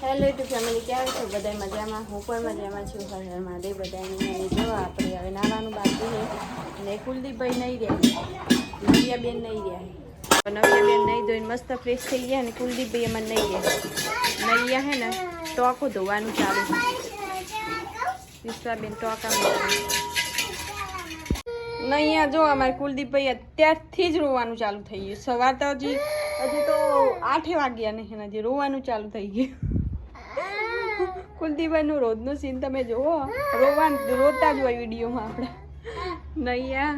Hello two family, કેમ છો બધા? મજામાં? હું પણ મજામાં છું. હર હર મહાદેવ બધાની. જો આપણે હવે નાવાનું બાકી છે અને કુલદીપભાઈ નહીં રહ્યા, નવિયાબેન નહીં રહ્યા. નવિયાબેન નહીં ધોઈને મસ્ત ફ્રેશ થઈ ગયા અને કુલદીપભાઈ એમાં નહીં ગયા. નૈયા હે ને ટોકું ધોવાનું ચાલુ છે. વિશ્વાબેન ટોકામાં નૈયા જો અમારે કુલદીપભાઈ અત્યારથી જ રોવાનું ચાલુ થઈ ગયું. સવાર તો હજી તો 8 વાગ્યા નહીં, હજી રોવાનું ચાલુ થઈ ગયું. કુલદીપભાઈનું રોજનું સીન તમે જુઓ, રોતા જ હોય વિડીયોમાં આપણે. નૈયા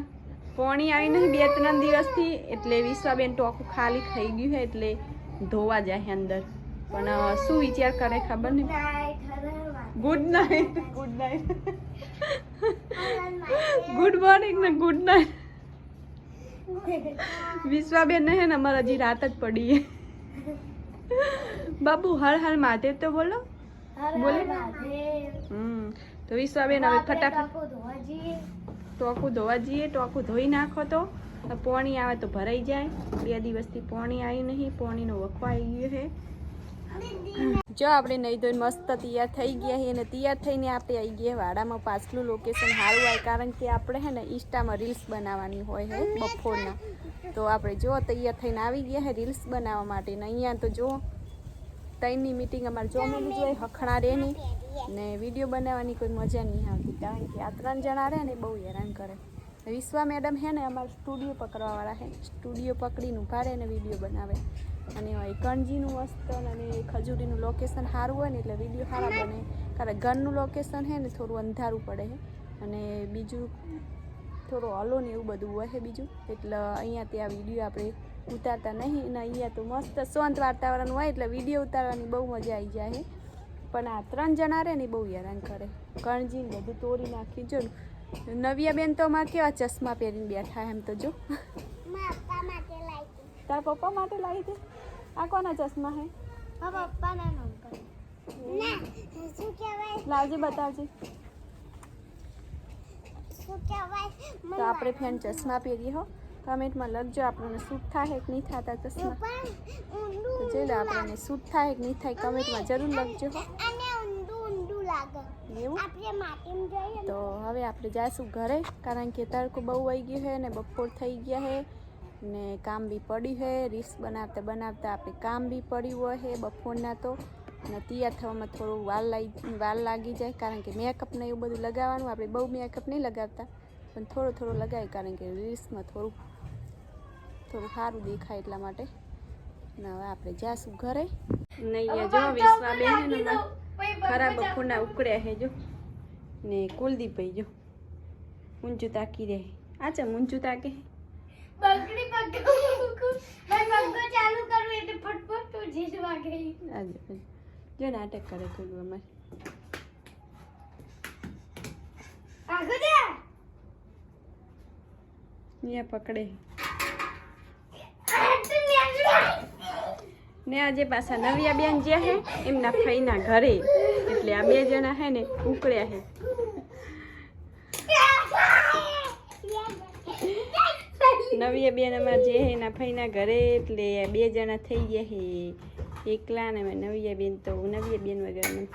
પોણી આવી નહીં 2-3 દિવસથી, એટલે વિશ્વાબેન ટોકું ખાલી થઈ ગયું છે એટલે ધોવા જાય અંદર. પણ શું વિચાર કરે ખબર નહીં. Good night, good night, good morning ને ગુડ નાઇટ. વિશ્વાબેન ને હે ને અમારે હજી રાત જ પડી છે. બાબુ હર હર મહાદેવ તો બોલો. બોલે તો વિશ્વાબેન હવે ફટાફટ ટોકું ધોવા જઈએ. ટોકું ધોઈ નાખો તો પોણી આવે તો ભરાઈ જાય. 2 દિવસથી પોણી આવી નહીં, પોણીનો વખો આવી ગયો છે. જો આપણે નહીં ધોઈને મસ્ત તૈયાર થઈ ગયા છીએ અને તૈયાર થઈને આપણે આવી ગયા વાડામાં. પાછલું લોકેશન સારું હોય કારણ કે આપણે હે ને ઇન્સ્ટામાં રીલ્સ બનાવવાની હોય છે બપોરના. તો આપણે જો તૈયાર થઈને આવી ગયા છે રીલ્સ બનાવવા માટે. ને અહીંયા તો જો 3ની મીટિંગ અમારે જો મેલી જોઈએ હખણા રેની ને વિડીયો બનાવવાની કોઈ મજા નહીં આવતી કારણ કે આ 3 જણા રહે ને બહુ હેરાન કરે. વિશ્વા મેડમ હે ને અમારે સ્ટુડિયો પકડવાવાળા છે. સ્ટુડિયો પકડીને ઉભા રહે ને વિડીયો બનાવે. અને કણજીનું મસ્ત અને ખજૂરીનું લોકેશન સારું હોય ને એટલે વિડીયો સારા બને. કારણ ઘરનું લોકેશન છે ને થોડું અંધારું પડે છે અને બીજું થોડો હલો ને એવું બધું હોય છે બીજું, એટલે અહીંયા ત્યાં વિડીયો આપણે ઉતારતા નહીં. ને અહીંયા તો મસ્ત શાંત વાતાવરણ હોય એટલે વિડીયો ઉતારવાની બહુ મજા આવી જાય છે. પણ આ 3 જણા રહે ને બહુ હેરાન કરે. કણજીને બધું તોડી નાખી. જો નવિયાબેન તો અમારે કેવા ચશ્મા પહેરીને બેઠા એમ તો જો. તાર પપ્પા માટે લાવી દે. આ કોના ચશ્મા હે? પપ્પાના નામ પર. ના શું કહેવાય? લાવજે બતાવજે. શું કહેવાય? તો આપણે ફેન ચશ્મા પહેરીએ હો. કમેન્ટમાં લખજો આપણને સૂટ થાય કે નહીં થતા ચશ્મા. તો જોઈ લો આપણને સૂટ થાય કે નહીં થાય કમેન્ટમાં જરૂર લખજો હો. એવું તો હવે આપણે જઈશું ઘરે કારણ કે તડકો બહુ આવી ગયો છે ને બપોર થઈ ગયા છે ને કામ બી પડ્યું છે. રીલ્સ બનાવતા બનાવતા આપણે કામ બી પડ્યું હોય છે બપોરના તો. અને તૈયાર થવામાં થોડું વાર લાગી જાય કારણ કે મેકઅપ ને એવું બધું લગાવવાનું. આપણે બહુ મેકઅપ નહીં લગાવતા પણ થોડો લગાવીએ કારણ કે રીલ્સમાં થોડું સારું દેખાય એટલા માટે. ને હવે આપણે જઈશું ઘરે. નહીં જો વિશ્વાબેન ને ખરા બપોરના ઉકળ્યા છે જો. ને કુલદીપભાઈ જો ઊંચું તાકી રહે. આ ચમ ઊંચું તાકે બગડી ચાલુ કરું એટલે ફટફટ તો જીસવા ગઈ. જો નાટક કરે થોડું અમારે. આગળ દે અહીંયા પકડે ને. આજે પાછા નવિયાબેન જે છે એમના ફઈના ઘરે એટલે આ 2 જણા છે ને ઉકળ્યા છે. નવિયાબેન અમારે જે છે એના ફઈના ઘરે એટલે 2 જણા થઈ ગયા છે એકલા. ને નવિયાબેન તો નવિયાબેન વગર મને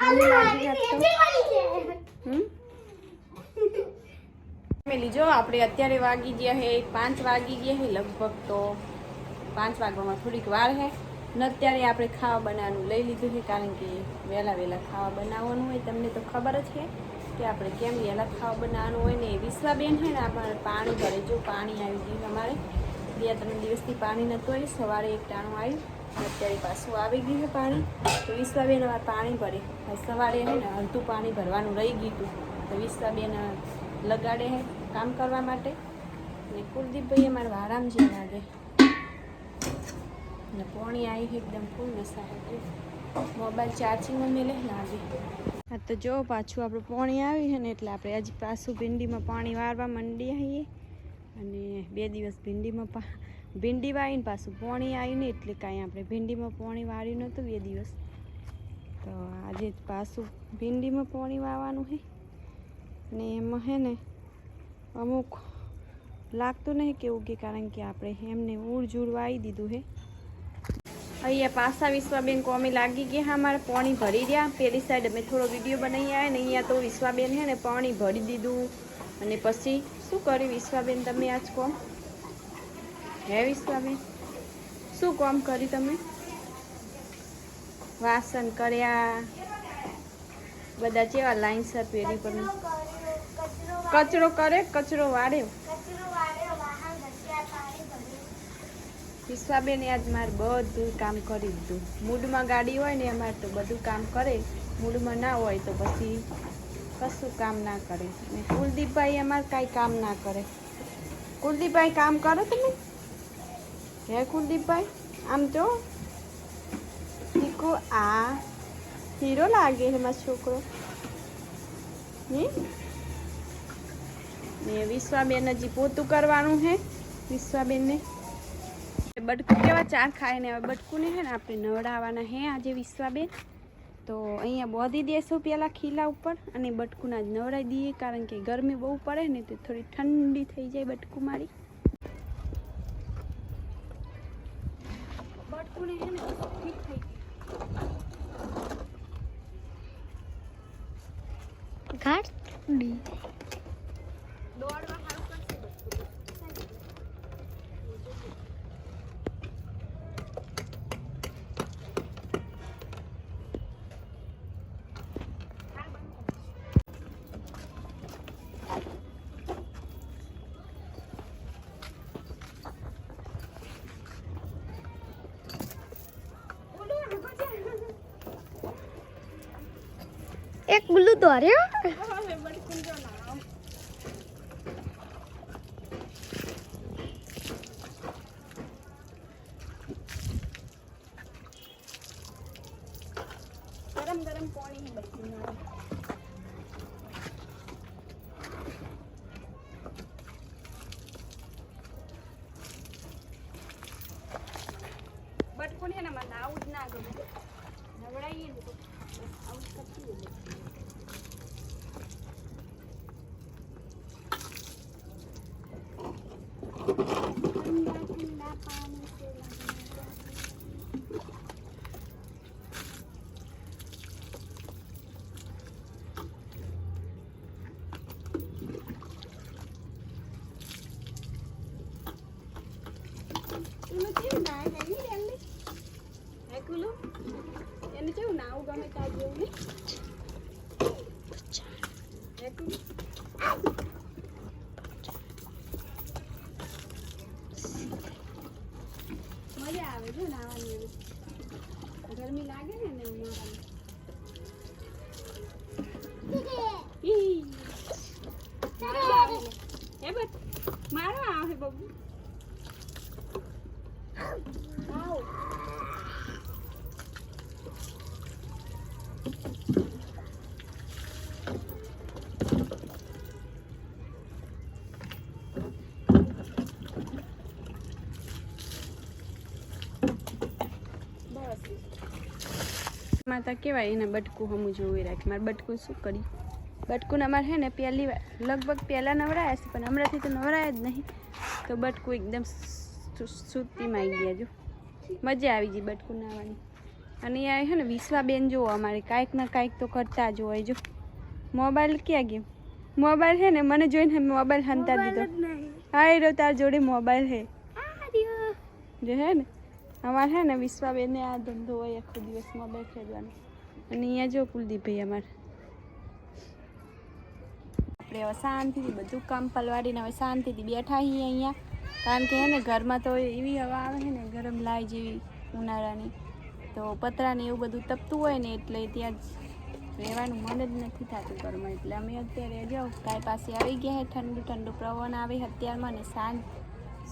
ફેમિલી જો આપણે અત્યારે વાગી ગયા છે 5 વાગી ગયા છે લગભગ. તો 5 વાગવામાં થોડીક વાર છે ને અત્યારે આપણે ખાવા બનાવવાનું લઈ લીધું છે કારણ કે વહેલા ખાવા બનાવવાનું હોય. તમને તો ખબર જ છે કે આપણે કેમ વહેલા ખાવા બનાવવાનું હોય ને. વિશ્વાબેન છે ને આપણે પાણી ભરે. જો પાણી આવી ગયું અમારે 2-3 દિવસથી પાણી નહોતું આવ્યું. સવારે એક ટાણું આવ્યું અત્યારે પાછું આવી ગયું છે પાણી. તો વિશ્વાબેન અમારે પાણી ભરે. સવારે છે ને અડધું પાણી ભરવાનું રહી ગયું હતું તો વિશ્વાબેન લગાડે છે કામ કરવા માટે. ને કુલદીપભાઈ અમારે આરામ જે લાગે ને પોણી આવી છે એકદમ ફૂલ નશા. મોબાઈલ ચાર્જિંગમાં મેલે લાગે. હા તો જો પાછું આપણે પોણી આવી છે ને એટલે આપણે હજી પાછું ભીંડીમાં પાણી વારવા માંડી આવીએ. અને 2 દિવસ ભીંડી વાવીને પાછું પોણી આવીને એટલે કાંઈ આપણે ભીંડીમાં પોણી વાળ્યું નહોતું 2 દિવસ. તો આજે પાછું ભીંડીમાં પોણી વાવવાનું છે ને એમાં છે ને અમુક લાગતું નહીં કેવું કે કારણ કે આપણે એમને ઉડ જુડ વાવી દીધું છે. અહીંયા પાછા વિશ્વાબેન કોમે લાગી ગયા હા અમારે પાણી ભરી રહ્યા. પેલી સાઈડ અમે થોડો વિડીયો બનાવી આવ્યા ને અહીંયા તો વિશ્વાબેન હે ને પાણી ભરી દીધું. અને પછી શું કર્યું વિશ્વાબેન તમે આજ કોમ હે વિશ્વાબેન શું કામ કર્યું તમે? વાસણ કર્યા બધા જેવા લાઈનસર પેરી પર કચરો કરે કચરો વાળ્યો. વિશ્વાબેન આજ મારે બધું કામ કરી દીધું. મૂડમાં ગાડી હોય ને અમારે તો બધું કામ કરે, મૂડમાં ના હોય તો પછી કશું કામ ના કરે. અને કુલદીપભાઈ અમારે કાંઈ કામ ના કરે. કુલદીપભાઈ કામ કરો તમે હે કુલદીપભાઈ? આમ તો ઠીકો આ હીરો લાગે છે મારો છોકરો ને વિશ્વાબેન હજી પોતું કરવાનું છે વિશ્વાબેનને. બટકું કેવા ચાર ખાય ને હવે બટકું ને હે ને આપણે નવડાવવાના હે આજે વિશ્વાબેન. તો અહીંયા બોધી દેશું પહેલાં ખીલા ઉપર અને બટકું જ નવડાવી દઈએ કારણ કે ગરમી બહુ પડે ને તો થોડી ઠંડી થઈ જાય બટકું મારી. બટકું ને હે ને ઠીક થઈ ઘાટી દોડવા સારું કરશે બટકું. એક ગુલ્લુ દોર્યો ગરમ ગરમ પાણી બટકું બટકું ને મને આવું જ ના ગમે. નવડાવીએ ને તો આવું કરતી હોય. ઠંડા ઠંડા પાણી से એને કેવું ના નહીં રેલી હે કુલુ એને કેવું નાવું ગમે તા જેવું નહીં હે કુલુ. મજા આવે જો નાવાની ગરમી લાગે ને ને ઉનાળામાં હે બટ મારો આવે બબુ આવ માતા કેવાય એને બટકું હમું જોઈ રાખે. મારે બટકું શું કરી બટકું અમારે હે ને પહેલી વાર લગભગ પહેલાં નવરાયા છે પણ હમણાંથી તો નવરાયા જ નહીં. તો બટકું એકદમ સૂતીમાં આવી ગયા જો મજા આવી ગઈ બટકું નાવાની. અને અહીંયા હે ને વિશ્વાબેન જુઓ અમારે કાંઈક ને કાંઈક તો કરતા જ હોય. જો મોબાઈલ ક્યાં ગયો? મોબાઈલ હે ને મને જોઈને મોબાઈલ હંતા દીધો. હા એ રહ્યો તાર જોડે મોબાઈલ હે જો હે ને અમારે હે ને વિશ્વાબેનને આ ધંધો હોય આખો દિવસ મોબાઈલ ખેડવાનો. અને અહીંયા જો કુલદીપભાઈ અમારે આપણે હવે શાંતિથી બધું કામ પલવાડીને હવે શાંતિથી બેઠા છીએ અહીંયા. કારણ કે હે ને ઘરમાં તો એવી હવા આવે છે ને ગરમ લાય જેવી ઉનાળાની તો પતરાને એવું બધું તપતું હોય ને એટલે ત્યાં જ રહેવાનું મન જ નથી થતું ઘરમાં. એટલે અમે અત્યારે જો ગાય પાસે આવી ગયા છે. ઠંડુ ઠંડુ પવન આવે અત્યારમાં ને સાંજ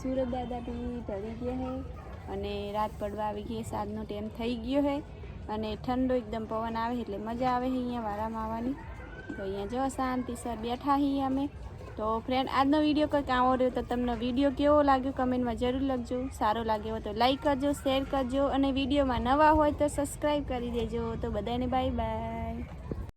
સુરત દાદા બી ઢળી ગયા છે અને રાત પડવા આવી ગઈ. સાંજનો ટાઈમ થઈ ગયો છે અને ઠંડો એકદમ પવન આવે એટલે મજા આવે છે અહીંયા વારામાં આવવાની. તો અહીંયા જો શાંતિસર બેઠા છીએ અમે. તો ફ્રેન્ડ આજનો વિડીયો કંઈક આવો રહ્યો તો તમને વિડીયો કેવો લાગ્યો કમેન્ટમાં જરૂર લખજો. સારો લાગ્યો હોય તો લાઈક કરજો, શેર કરજો અને વિડીયોમાં નવા હોય તો સબસ્ક્રાઈબ કરી દેજો. તો બધાને બાય બાય.